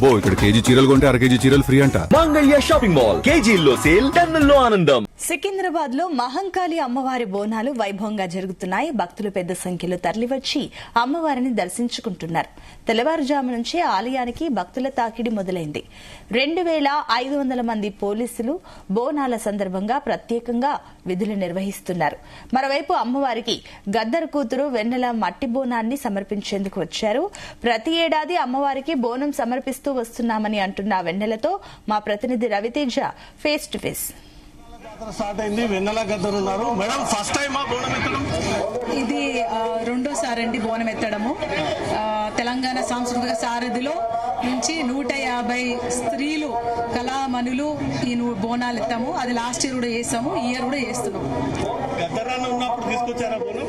అబ్బో ఇక్కడ కేజీ చీరలు కొంటే అర కేజీ చీరలు ఫ్రీ అంట. మంగళ్య షాపింగ్ మాల్, కేజీల్లో సేల్, టన్నుల్లో ఆనందం. సికింద్రాబాద్ లో మహంకాళి అమ్మవారి బోనాలు వైభవంగా జరుగుతున్నాయి. భక్తులు పెద్ద సంఖ్యలో తరలివచ్చి అమ్మవారిని దర్శించుకుంటున్నారు. తెల్లవారుజాము నుంచే ఆలయానికి భక్తుల తాకిడి మొదలైంది. 2500 మంది పోలీసులు బోనాల సందర్భంగా ప్రత్యేకంగా విధులు నిర్వహిస్తున్నారు. మరోవైపు అమ్మవారికి గద్దర్ కూతురు వెన్నెల మట్టి బోనాన్ని సమర్పించేందుకు వచ్చారు. ప్రతి ఏడాది అమ్మవారికి బోనం సమర్పిస్తూ వస్తున్నామని అంటున్న వెన్నెలతో మా ప్రతినిధి Raviteja face to face. Start అయింది. వెన్నెల గద్దర్ ఉన్నారు. మేడం, ఫస్ట్ టైం బోనం ఎత్తడం? ఇది రెండోసారి అండి బోనం ఎత్తడము. తెలంగాణ సాంస్కృతిక సారథిలో నుంచి 150 స్త్రీలు కళామణులు ఈ బోనాలు ఎత్తాము. అది లాస్ట్ ఇయర్ కూడా చేస్తాము, ఈ ఇయర్ కూడా చేస్తున్నాము. గద్దరన్న ఉన్నప్పుడు తీసుకొచ్చారా బోనం?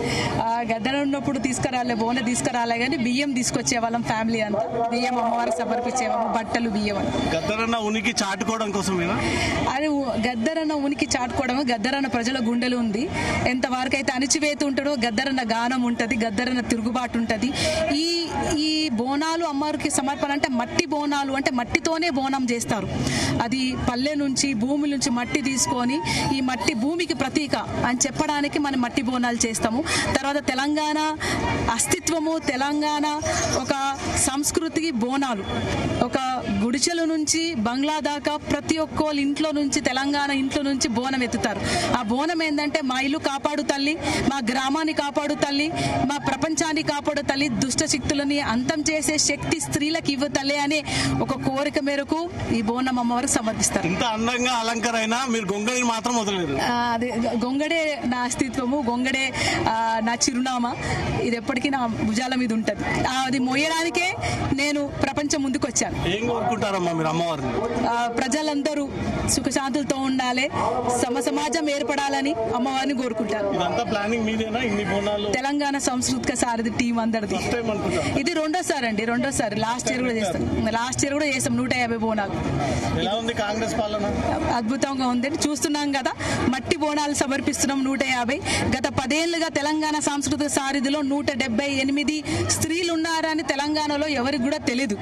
గద్దర ఉన్నప్పుడు తీసుకురాలే, బోనం తీసుకురాలే కానీ బియ్యం తీసుకొచ్చే వాళ్ళం. ఫ్యామిలీ అంతా బియ్యం అమ్మవారికి సమర్పించేవాము, బట్టలు బియ్యం అని. గద్దరన్న ఉనికి చాటుకోవడం కోసం అది గద్దరన్న ఉనికి చాటుకోవడం. గద్దరన్న ప్రజల గుండెలు ఉంది. ఎంతవరకు అయితే అణిచివేత ఉంటాడో గద్దరన్న గానం ఉంటది, గద్దరన్న తిరుగుబాటు ఉంటది. ఈ బోనాలు అమ్మవారికి సమర్పణ అంటే మట్టి బోనాలు, అంటే మట్టితోనే బోనం చేస్తారు. అది పల్లె నుంచి, భూమి నుంచి మట్టి తీసుకొని ఈ మట్టి భూమికి ప్రతీక అని చెప్పడానికి మనం మట్టి బోనాలు చేస్తాము. తర్వాత తెలంగాణ అస్తిత్వము, తెలంగాణ ఒక సంస్కృతికి బోనాలు, ఒక గుడిచెల నుంచి బంగ్లా దాకా ప్రతి ఒక్కళ్ళ ఇంట్లో నుంచి, తెలంగాణ ఇంట్లో నుంచి బోనం ఎత్తుతారు. ఆ బోనం ఏంటంటే మా ఇల్లు కాపాడు తల్లి, మా గ్రామాన్ని కాపాడు తల్లి, మా ప్రపంచాన్ని కాపాడు తల్లి, దుష్ట శక్తులని అంతం చేసే శక్తి స్త్రీలకు ఇవ్వ తల్లి అనే ఒక కోరిక మేరకు ఈ బోనం అమ్మవారికి సమర్పిస్తారు. ఇంత అందంగా అలంకరైనా మీరు గొంగడిని మాత్రం వదలలేదు. అది గొంగడే నా అస్తిత్వము, గొంగడే నా చిరునామా. ఇది ఎప్పటికీ నా భుజాల మీద ఉంటది. అది మోయడానికే నేను ప్రపంచం ముందుకు వచ్చాను. ఏం కోరుకుంటారమ్మా మీరు అమ్మవారిని? ప్రజలందరూ సుఖశాంతులతో ఉండాలి, సమాజం ఏర్పడాలని అమ్మవారిని కోరుకుంటారు. ఇదంతా ప్లానింగ్ మీదేనా? ఇన్ని బోనాలు తెలంగాణ సాంస్కృతిక సారథి టీం అందరిది. ఇది రెండోసారి అండి, రెండోసారి. లాస్ట్ ఇయర్ కూడా చేస్తాం, 150 బోనాలు. ఎలా ఉంది కాంగ్రెస్ పాలన? అద్భుతంగా ఉంది. చూస్తున్నాం కదా, మట్టి బోనాలు సమర్పిస్తున్నాం 150. గత 10 ఏళ్లుగా తెలంగాణ సాంస్కృతిక సారథిలో 178 స్త్రీలు ఉన్నారని తెలంగాణలో ఎవరికి కూడా తెలీదు.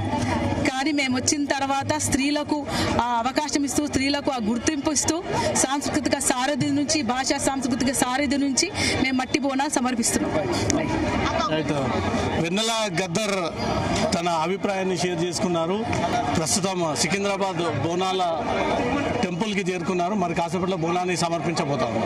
కానీ మేము వచ్చిన తర్వాత స్త్రీలకు ఆ అవకాశం ఇస్తూ, స్త్రీలకు ఆ గుర్తింపు ఇస్తూ, సాంస్కృతిక సారథి నుంచి, భాషా సాంస్కృతిక సారథి నుంచి మేము మట్టి బోనాలు సమర్పిస్తున్నాం. వెన్నెల గద్దర్ తన అభిప్రాయాన్ని షేర్ చేసుకున్నారు. ప్రస్తుతం సికింద్రాబాద్ బోనాల టెంపుల్ కి చేరుకున్నారు. మరి కాసేపట్లో బోనాన్ని సమర్పించబోతారు.